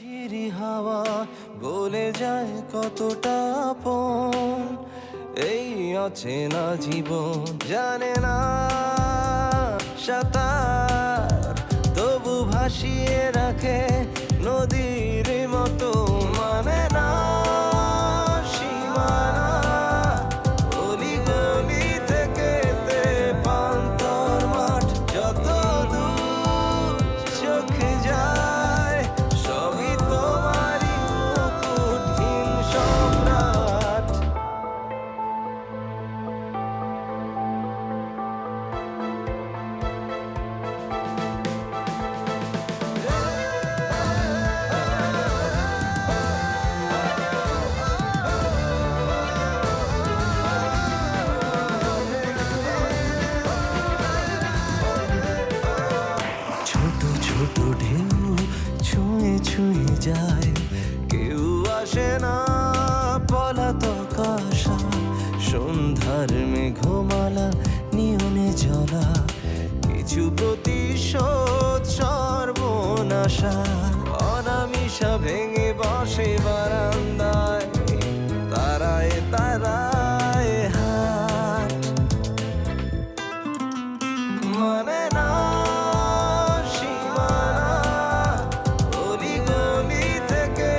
ঝিরি হাওয়া বলে যায় কতটা আপন এই অচেনা জীবন জানে না সাঁতার তবু ভাসিয়ে রাখে নদীর মতো মানে না সীমানা অলি গলি থেকে পান্তর মাঠ যত দূর চোখে যায় সবই তোমারই মুকুটহীন সম্রাট। ছোট ছোট ঢেউ ছুঁয়ে ছুঁয়ে যায় কেউ আসে না পলাতক আশা সন্ধ্যার মেঘমালা নিয়নে জ্বলা কিছু প্রতিশোধ সর্বনাশা অনামিশা ভেঙে বসে বারান্দায় তারায় তারায় হাট মানে না সীমানা অলি গলি থেকে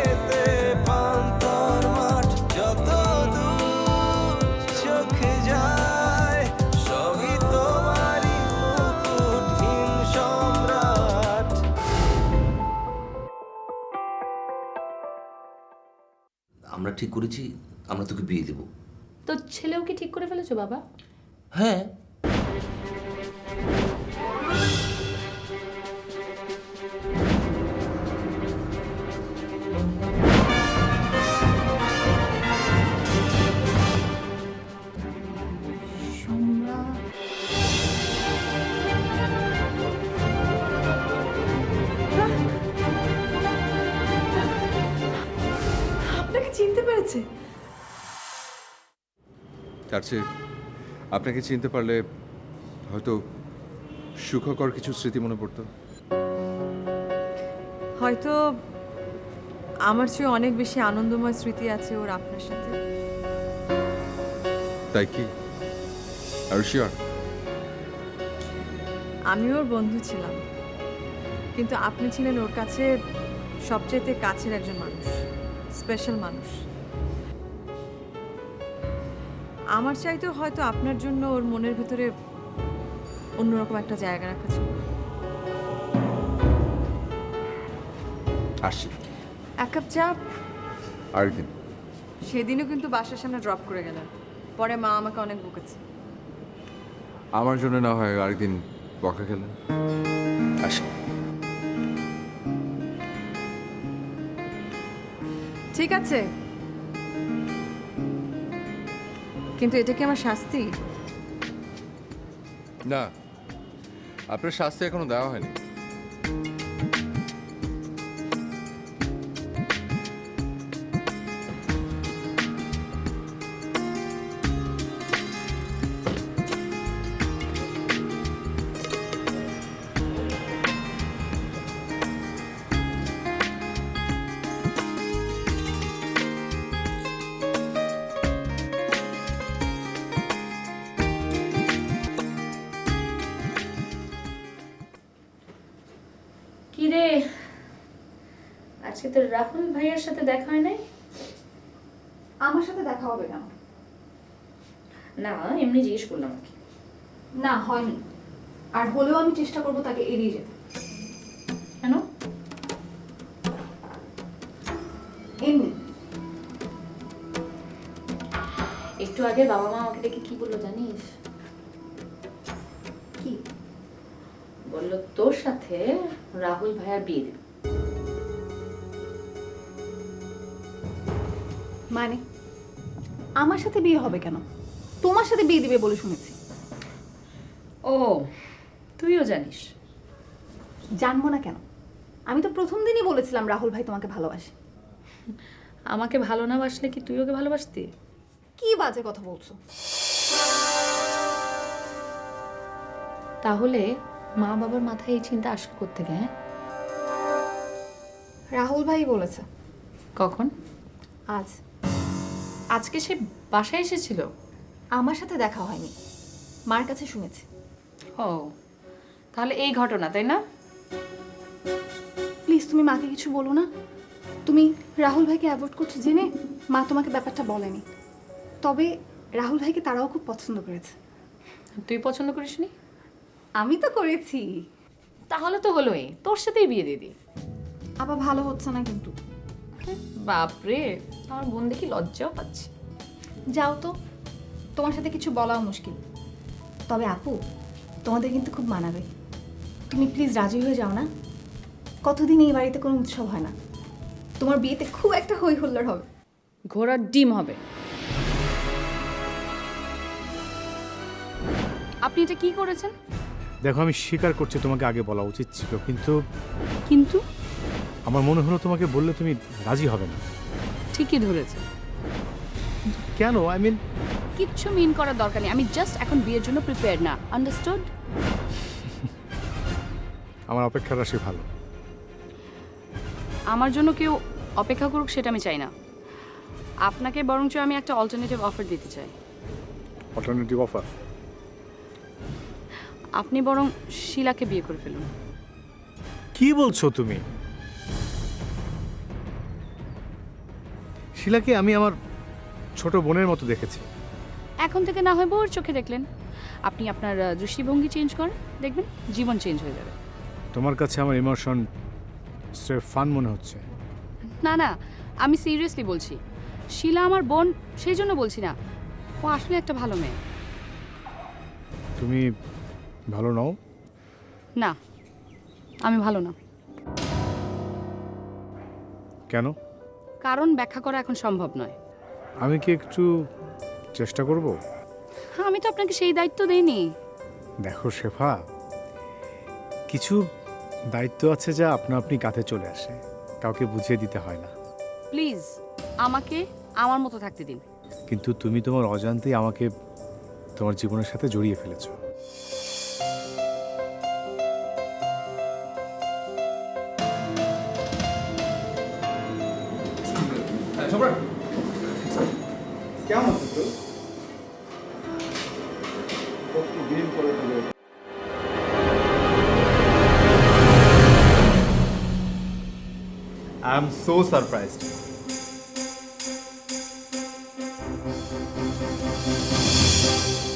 পান্তর মাঠ যত দূর চোখে যায় সবই তোমারই মুকুটহীন সম্রাট। আমরা ঠিক করেছি আমরা তোকে বিয়ে দেব। তো ছেলেও কি ঠিক করে ফেলেছো বাবা? হ্যাঁ, আপনাকে চিনতে পেরেছে? তার চেয়ে আপনাকে চিনতে পারলে হয়তো সুখকর কিছু স্মৃতি মনে পড়তো। হয়তো আমার চেয়ে অনেক বেশি আনন্দময় স্মৃতি আছে ওর আপনার সাথে। তাই কি? আর শিওর? আমি ওর বন্ধু ছিলাম, কিন্তু আপনি ছিলেন ওর কাছে সবচেয়ে কাছের একজন মানুষ, স্পেশাল মানুষ। আমার চাইতেও হয়তো আপনার জন্য ওর মনের ভিতরে অন্যরকম একটা জায়গা রাখা ছিল। আসছি এক কাপ চা। আরেকদিন। সেদিনও কিন্তু বাসার সামনে ড্রপ করে গেলেন, পরে মা আমাকে অনেক বকেছে। আমার জন্য না হয় আরেকদিন বকা খেলেন। আসি। ঠিক আছে, কিন্তু এটা কি আমার শাস্তি? না, আপনার শাস্তি এখনো দেওয়া হয়নি। কি রে, আজকে তোর রাহুল ভাইয়ের সাথে দেখা হয় নাই? আমার সাথে দেখা হবে কেন? না, এমনি জিজ্ঞেস করলাম আর কি। না, হয়নি। আর হলেও আমি চেষ্টা করব তাকে এড়িয়ে যেতে। কেন? এমনি। একটু আগে বাবা মা আমাকে দেখে কি বললো জানিস? কি বললো তোর সাথে রাহুল ভাইয়ার বিয়ে দেবে। মানে আমার সাথে বিয়ে হবে কেন? তোমার সাথে বিয়ে দিবে বলে শুনেছি। ও, তুইও জানিস? জানবো না কেন? আমি তো প্রথম দিনই বলেছিলাম রাহুল ভাই তোমাকে ভালোবাসে। আমাকে ভালো না বাসলে কি তুই ওকে ভালোবাসতি? কি বাজে কথা বলছো? তাহলে মা বাবার মাথায় এই চিন্তা আসলো কোত্থেকে? রাহুল ভাই বলেছে। কখন? আজ আজকে সে বাসায় এসেছিল? আমার সাথে দেখা হয়নি, মার কাছে শুনেছি। ও, তাহলে এই ঘটনা, তাই না? প্লিজ তুমি মাকে কিছু বলো না। তুমি রাহুল ভাইকে অ্যাভয়েড করছো জেনে মা তোমাকে ব্যাপারটা বলেনি। তবে রাহুল ভাইকে তারাও খুব পছন্দ করেছে। তুই পছন্দ করিসনি? আমি তো করেছি। তাহলে তো হলোই, তোর সাথেই বিয়ে দিয়ে দি। আবার ভালো হচ্ছে না কিন্তু। বাপরে, আমার বোন দেখি লজ্জাও পাচ্ছে। যাও তো, তোমার সাথে কিছু বলাও মুশকিল। তবে আপু, তোমাদের কিন্তু খুব মানাবে। তুমি প্লিজ রাজি হয়ে যাও না। কতদিন এই বাড়িতে কোনো উৎসব হয় না, তোমার বিয়েতে খুব একটা হই হুল্লোড় হবে। ঘোড়ার ডিম হবে। আপনি এটা কি করেছেন? দেখো, আমি স্বীকার করছি তোমাকে আগে বলা উচিত ছিল, কিন্তু কিন্তু আমার মনে হলো তোমাকে বললে তুমি রাজি হবে না। ঠিকই ধরেছে। কেন? আই মিন, কিচ্ছু মিন করার দরকার নেই। আমি জাস্ট এখন বিয়ের জন্য প্রিপেয়ার না, আন্ডারস্টুড? আমার অপেক্ষা রাশি ভালো। আমার জন্য কেউ অপেক্ষা করুক সেটা আমি চাই না। আপনাকে বরঞ্চ আমি একটা অল্টারনেটিভ অফার দিতে চাই। Alternative offer? আপনি বরং শিলাকে বিয়ে করে ফেলুন। কি বলছো তুমি? শিলাকে আমি আমার ছোট বোনের মতো দেখেছি। এখন থেকে না হয় বউর চোখে দেখলেন। আপনি আপনার দৃষ্টিভঙ্গি চেঞ্জ করেন, দেখবেন জীবন চেঞ্জ হয়ে যাবে। তোমার কাছে আমার ইমোশন স্রেফ ফান মনে হচ্ছে। না না, আমি সিরিয়াসলি বলছি। শিলা আমার বোন, সেই জন্য বলছি না। ও আসলে একটা ভালো মেয়ে। তুমি ভালো নও? না, আমি ভালো না। কেন? কারণ ব্যাখ্যা করা এখন সম্ভব নয়। আমি কি একটু চেষ্টা করব? আমি তো আপনাকে সেই দায়িত্ব দেইনি। দেখো শেফা, কিছু দায়িত্ব আছে যা আপনা আপনি কাঁধে চলে আসে, কাউকে বুঝিয়ে দিতে হয় না। প্লিজ আমাকে আমার মতো থাকতে দিন। কিন্তু তুমি তোমার অজান্তেই আমাকে তোমার জীবনের সাথে জড়িয়ে ফেলেছো। কেমন আছিস তো? I am so surprised.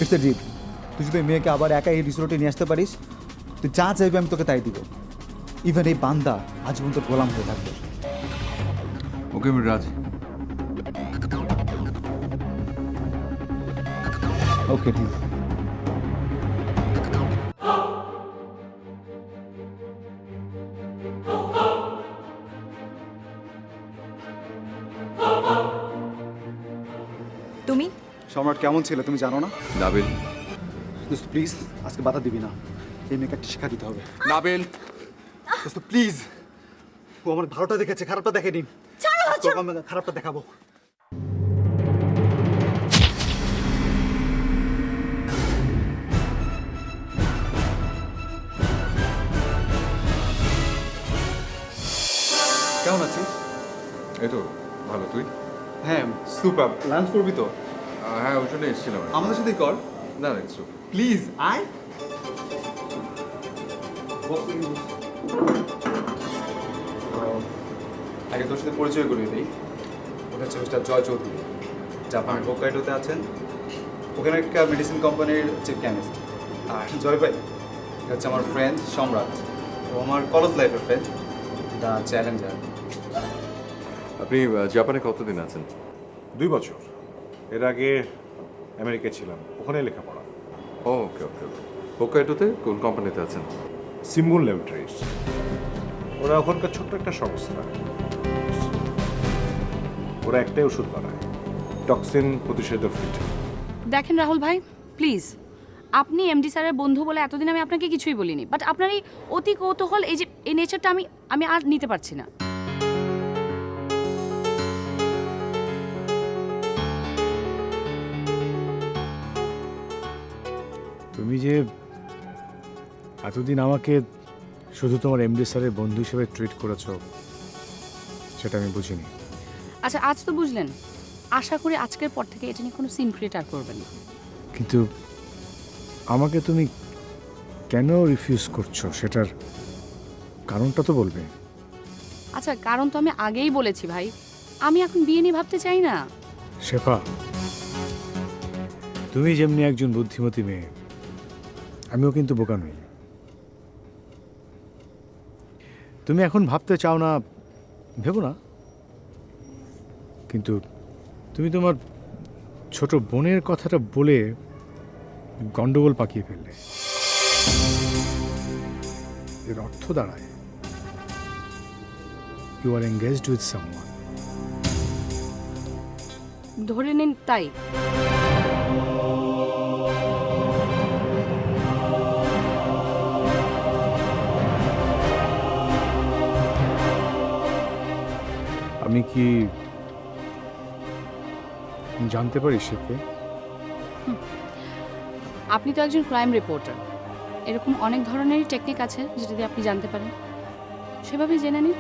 It's a deal. তুই যদি মেয়েকে আবার একা এই রিসোর্টে নিয়ে আসতে পারিস, তুই যা চাইবি আমি তোকে তাই দিব। ইভেন এই বান্দা আজীবন তোর গোলাম হয়ে থাকবে। ওকে, আমি রাজি। ওকে, ঠিক। তুমি সম্রাট কেমন ছিল তুমি জানো না? নাবিল। দোস্ত প্লিজ আজকে বাধা দিবি না, এই মেয়েকে একটা শিক্ষা দিতে হবে। নাবিল, দোস্ত প্লিজ, ও আমার ভালোটা দেখেছে, খারাপটা দেখেনি। তোকে আমি খারাপটা দেখাবো। কেমন আছিস? এই তো ভালো। তুই? হ্যাঁ সুপার। লাঞ্চ করবি তো? হ্যাঁ, ওই জন্য এসেছিলাম। আমাদের সাথেই কর না না, ইটস ওকে। প্লিজ, আয়। আগে তোর সাথে পরিচয় করিয়ে দিই। ওটা হচ্ছে মিস্টার জয় চৌধুরী, জাপান হোক্কাইডোতে আছেন। ওখানে একটা মেডিসিন কোম্পানির চিফ কেমিস্ট। আর জয় ভাই, এটা হচ্ছে আমার ফ্রেন্ড সম্রাট। ও আমার কলেজ লাইফের ফ্রেন্ড, দ্য চ্যালেঞ্জার। আপনি জাপানে কতদিন আছেন? 2 বছর। এর আগে আমেরিকায় ছিলাম, ওখানে লেখাপড়া। ওকে ওকে ওকে। হোক্কাইডোতে কোন কোম্পানিতে আছেন? সিম্বুল ল্যাবরেটরিজ। ওরা ওখানকার ছোট্ট একটা সংস্থা। ওরা একটাই ওষুধ বানায়, টক্সিন প্রতিষেধক ফিট। দেখেন রাহুল ভাই, প্লিজ, আপনি এমডি স্যারের বন্ধু বলে এতদিন আমি আপনাকে কিছুই বলিনি, বাট আপনার এই অতি কৌতূহল, এই যে এই নেচারটা আমি আর নিতে পারছি না। তুমি যে এতদিন আমাকে শুধু তোমার এমডি স্যারের বন্ধু হিসেবে ট্রিট করেছো, সেটা আমি বুঝিনি। আচ্ছা আজ তো বুঝলেন, আশা করি আজকের পর থেকে এটা নিয়ে কোনো সিন ক্রিয়েট আর করবেন না। কিন্তু আমাকে তুমি কেন রিফিউজ করছো সেটার কারণটা তো বলবে। আচ্ছা কারণ তো আমি আগেই বলেছি ভাই, আমি এখন বিয়ে নিয়ে ভাবতে চাই না। শেফা, তুমি যেমনি একজন বুদ্ধিমতী মেয়ে, আমিও কিন্তু বোকা নই। তুমি এখন ভাবতে চাও না, ভেবো না, কিন্তু তুমি তোমার ছোট বোনের কথাটা বলে গন্ডগোল পাকিয়ে ফেললে। এর অর্থ দাঁড়ায় you are engaged with someone. ধরে নিন তাই। আমি কি জানতে পারি সে কে? আপনি তো একজন ক্রাইম রিপোর্টার, এরকম অনেক ধরনেরই টেকনিক আছে যেটা দিয়ে আপনি জানতে পারেন, সেভাবেই জেনে নিন।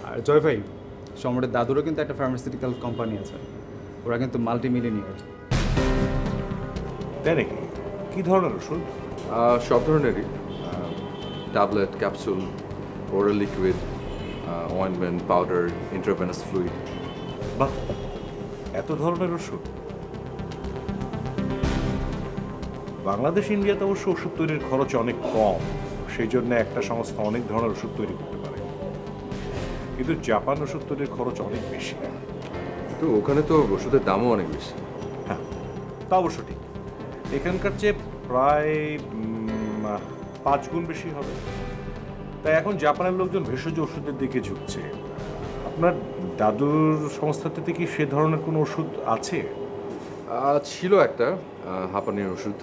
আর জয় ভাই, সম্রাটের দাদুরও কিন্তু একটা ফার্মাসিউটিক্যাল কোম্পানি আছে, ওরা কিন্তু মাল্টি মিলিয়নিয়ার। তাই নাকি? কী ধরনের ওষুধ? সব ধরনেরই, tablet, capsule, oral liquid, ointment, powder, intravenous fluid. বাহ, এত ধরনের ওষুধ! বাংলাদেশ ইন্ডিয়াতে অবশ্য ওষুধ তৈরির খরচ অনেক কম, সেই জন্য একটা সংস্থা অনেক ধরনের ওষুধ তৈরি করতে পারে। কিন্তু জাপান ওষুধ তৈরির খরচ অনেক বেশি। তো ওখানে তো ওষুধের দামও অনেক বেশি। হ্যাঁ, তা অবশ্য ঠিক। এখানকার চেয়ে প্রায় 5 গুণ বেশি হবে। তাই এখন জাপানের লোকজন ভেষজ ওষুধের দিকে ঝুঁকছে। আপনার দাদুর সংস্থাতে কি সে ধরনের কোনো ওষুধ আছে? ছিল একটা হাঁপানির ওষুধ,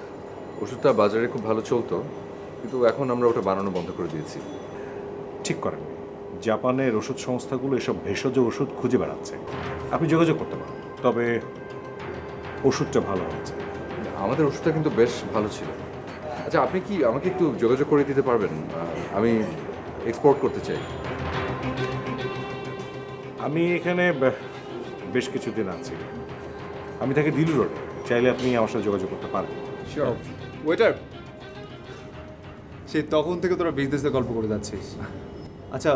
ওষুধটা বাজারে খুব ভালো চলতো, কিন্তু এখন আমরা ওটা বানানো বন্ধ করে দিয়েছি। ঠিক করেন, জাপানের ওষুধ সংস্থাগুলো এসব ভেষজ ওষুধ খুঁজে বেড়াচ্ছে। আপনি যোগাযোগ করতে পারেন, তবে ওষুধটা ভালো হয়েছে। আমাদের ওষুধটা কিন্তু বেশ ভালো ছিল। আচ্ছা, আপনি কি আমাকে একটু যোগাযোগ করে দিতে পারবেন? আমি এক্সপোর্ট করতে চাই। আমি এখানে বেশ কিছুদিন আছি। আমি থাকি দিল্লি রোডে, চাইলে আপনি আমার সাথে যোগাযোগ করতে পারেন। শিওর। ওয়েটার, সেই তখন থেকে তোরা বিজনেসের গল্প করে যাচ্ছিস। আচ্ছা,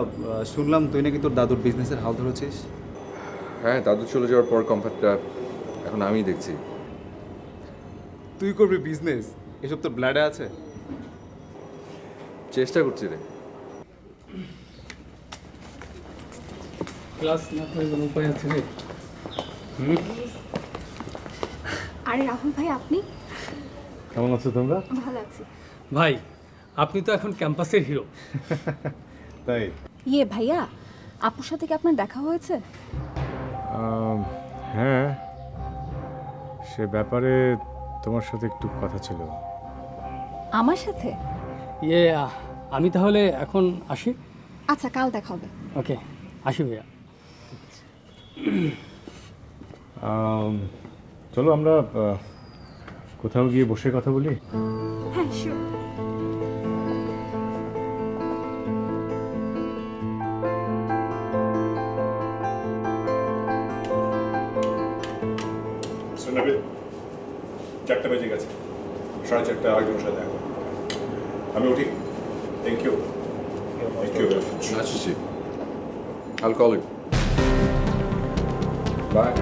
শুনলাম তুই নাকি তোর দাদুর বিজনেসের হাল ধরেছিস। হ্যাঁ, দাদু চলে যাওয়ার পর কোম্পানিটা এখন আমিই দেখছি। তুই করবি বিজনেস? এসব তোর ব্লাডে আছে? চেষ্টা করছি রে। ক্লাস না করে কোনো উপায় আছে রে? আরে রাহুল ভাই, আপনি? কেমন আছো তোমরা? ভালো আছি। ভাই, আপনি তো এখন ক্যাম্পাসের হিরো। তাই? ইয়ে ভাইয়া, আপুর সাথে কি আপনার দেখা হয়েছে? হ্যাঁ, সে ব্যাপারে তোমার সাথে একটু কথা ছিল। আমার সাথে? ইয়ে, আমি তাহলে এখন আসি। আচ্ছা, কাল দেখা হবে। ওকে, আসি ভাইয়া। চলো আমরা কোথাও গিয়ে বসে কথা বলি। হ্যাঁ, শিওর। নাবিল, 4টা বেজে গেছে, 4:30 আরেকজনের সাথে দেখা। আমি উঠি। Thank you. Thank you. Nice to see you. I'll call you. Bye.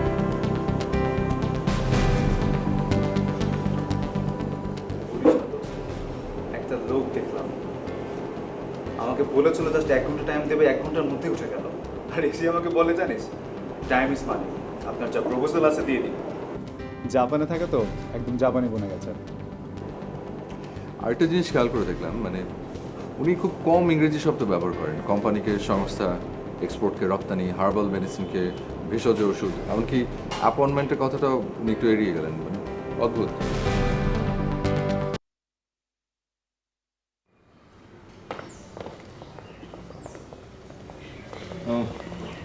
একটা লোক দেখলাম, আমাকে বলেছিল জাস্ট 1 ঘন্টা টাইম দেবে, 1 ঘন্টার মধ্যে উঠে গেল। আর এসে আমাকে বলে, জানিস, টাইম ইজ মানি, আপনার যা প্রপোজাল আছে দিয়ে দিন। জাপানে থাকে তো একদম জাপানি বনে গেছে। আরেকটা জিনিস খেয়াল করে দেখলাম, মানে উনি খুব কম ইংরেজি শব্দ ব্যবহার করেন। কোম্পানিকে সংস্থা, এক্সপোর্টকে রপ্তানি, হার্বাল মেডিসিনকে ভেষজ ওষুধ, এমনকি অ্যাপয়েন্টমেন্টের কথাটাও উনি একটু এড়িয়ে গেলেন। মানে অদ্ভুত।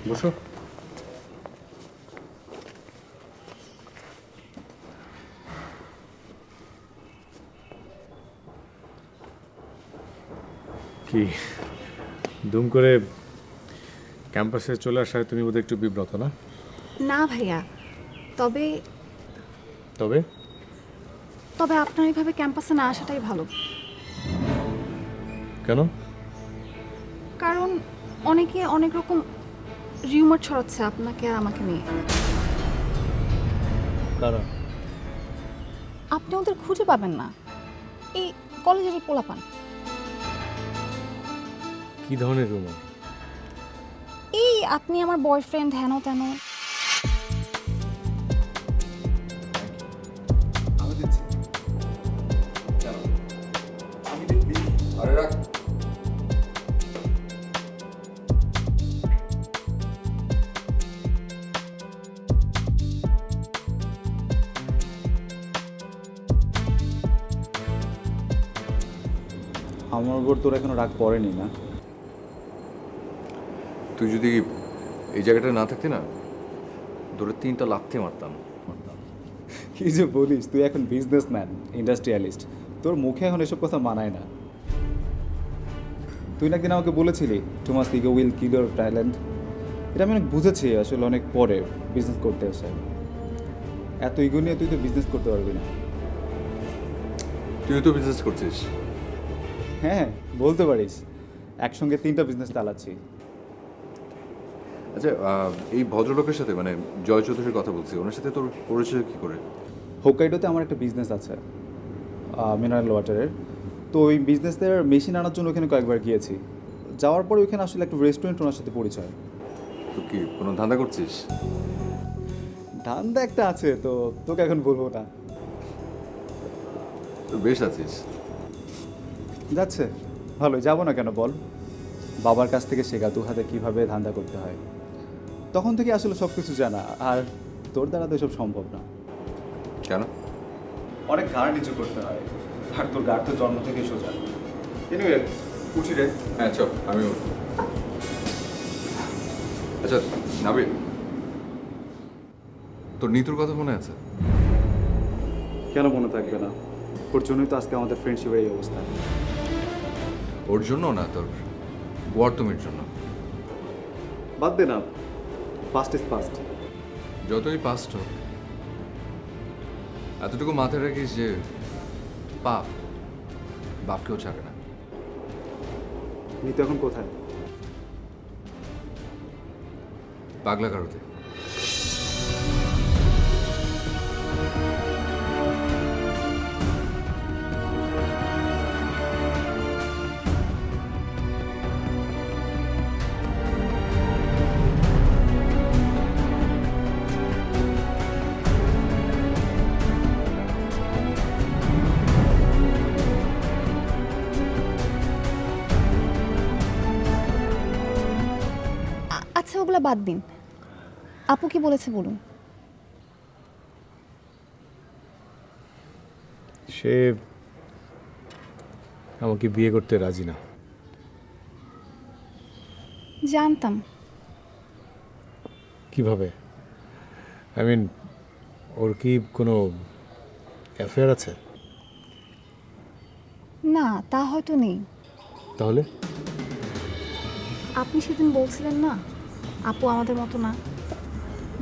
বসো। কি দুম করে ক্যাম্পাসে চলে আসায় তুমি বোধহয় একটু বিব্রত না? না ভাইয়া, তবে তবে তবে আপনার এইভাবে ক্যাম্পাসে না আসাটাই ভালো। কেন? কারণ অনেকে অনেক রকম রিউমার ছড়াচ্ছে আপনাকে আর আমাকে নিয়ে। কারণ আপনি ওদের খুঁজে পাবেন না, এই কলেজেরই পোলাপান। কি ধরনের রুমার? এই আপনি আমার বয়ফ্রেন্ড, হেন তেন। আমি দিচ্ছি। আমি দিচ্ছি। আরে রাখ। আমার উপর তোর এখনো রাগ পড়েনি না? তুই যদি এই জায়গাটা না থাকতি না, ধরে 3টা লাথি মারতাম। কি যে বলিস, তুই এখন বিজনেসম্যান, ইন্ডাস্ট্রিয়ালিস্ট, তোর মুখে এখন এসব কথা মানায় না। তুই না একদিন আমাকে বলেছিলি too much ego will kill your talent. এটা আমি অনেক বুঝেছি আসলে অনেক পরে বিজনেস করতে এসে। এত ইগো নিয়ে তুই তো বিজনেস করতে পারবি না। তুই তো বিজনেস করছিস। হ্যাঁ বলতে পারিস, একসঙ্গে 3টা বিজনেস চালাচ্ছি। আচ্ছা, এই ভদ্রলোকের সাথে মানে জয় চৌধুরীর কথা বলছি, ওনার সাথে তোর পরিচয় কী করে? হোক্কাইডোতে আমার একটা বিজনেস আছে মিনারেল ওয়াটারের। তো ওই বিজনেসের মেশিন আনার জন্য ওখানে কয়েকবার গিয়েছি। যাওয়ার পরে ওইখানে আসলে একটা রেস্টুরেন্ট ওনার সাথে পরিচয়। তুই কি কোনো ধান্দা করছিস? ধান্দা একটা আছে, তো তোকে এখন বলবো না। তো বেশ আছিস। যাচ্ছে ভালোই, যাবো না কেন বল? বাবার কাছ থেকে শেখা দু হাতে কীভাবে ধান্দা করতে হয়, তখন থেকে আসলে সব কিছু জানা। আর তোর দ্বারা তো এসব সম্ভব না। কেন? অনেক ঘাড় নিচু করতে হয়, আর তোর ঘাড় তো জন্ম থেকে সোজা। এনিওয়ে উঠি রে। হ্যাঁ চল, আমি আচ্ছা নাবিল, তোর নিতুর কথা মনে আছে? কেন মনে থাকবে না? ওর জন্যই তো আজকে আমাদের ফ্রেন্ডশিপের এই অবস্থা। ওর জন্য না, তোর গর্তমের জন্য। বাদ দে না, পাস্ট ইজ পাস্ট। যতই পাস্ট হোক, এতটুকু মাথায় রাখিস যে পাপ বাপকেও ছাড়ে না। নিতু এখন কোথায়? পাগলা কারোতে। আচ্ছা ওগুলো বাদ দিন, আপু কি বলেছে বলুন। সে আমাকে বিয়ে করতে রাজি না। জানতাম। কিভাবে? আই মিন, ওর কি কোনো অ্যাফেয়ার আছে? না, তা হয়তো নেই। তাহলে আপনি সেদিন বলছিলেন না আপু আমাদের মতো না,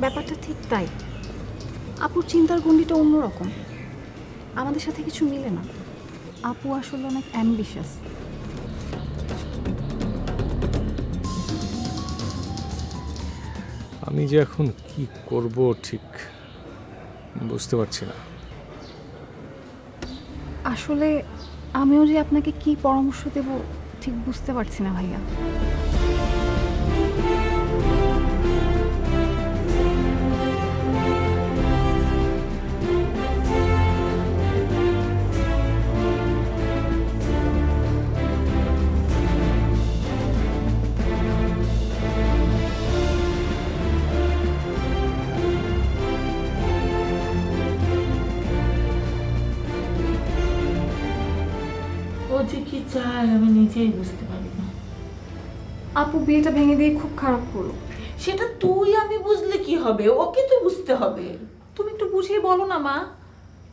ব্যাপারটা ঠিক তাই। আপুর চিন্তার গণ্ডিটা অন্যরকম, আমাদের সাথে কিছু মিলে না। আপু আসলে অনেক অ্যাম্বিশাস। আমি যে এখন কি করব ঠিক বুঝতে পারছি না। আসলে আমিও যে আপনাকে কি পরামর্শ দেব ঠিক বুঝতে পারছি না ভাইয়া। চায় আমি নিজেই বুঝতে পারি না। আপু বিয়েটা ভেঙে দিয়ে খুব খারাপ করলো। সেটা তুই আমি বুঝলে কি হবে, ওকে তো বুঝতে হবে। তুমি একটু বুঝিয়ে বলো না মা।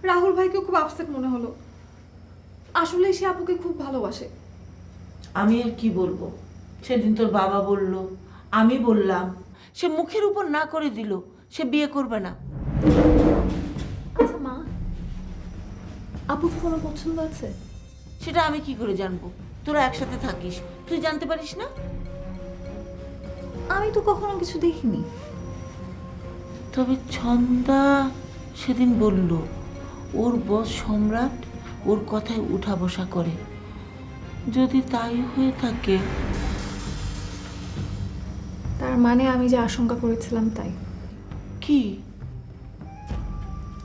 রাহুল ভাইকেও খুব আপসেট মনে হলো। আসলে সে আপুকে খুব ভালোবাসে। আমি আর কি বলবো, সেদিন তোর বাবা বলল, আমি বললাম, সে মুখের উপর না করে দিল সে বিয়ে করবে না। আচ্ছা মা, আপুর কোনো পছন্দ আছে? সেটা আমি কি করে জানবো? তোরা একসাথে থাকিস, তুই জানতে পারিস না? আমি তো কখনো কিছু দেখিনি। তবে ছন্দা সেদিন বলল ওর বস সম্রাট ওর কথায় উঠা বসা করে। যদি তাই হয়ে থাকে, তার মানে আমি যে আশঙ্কা করেছিলাম তাই। কি?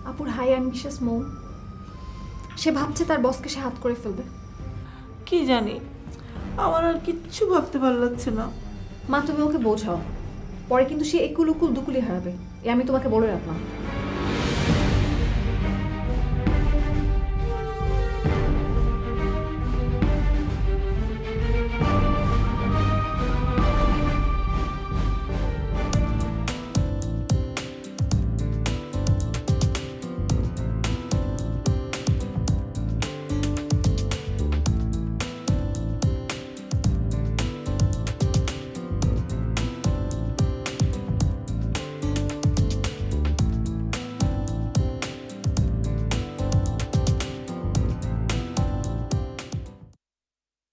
আপুর হাই অ্যাম্বিশাস মন, সে ভাবছে তার বসকে সে হাত করে ফেলবে। কি জানি, আমার আর কিচ্ছু ভাবতে ভালো লাগছে না। মা তুমি ওকে বোঝাও, পরে কিন্তু সে একুল উকুল দুকুলি হারাবে, এ আমি তোমাকে বলে রাখলাম।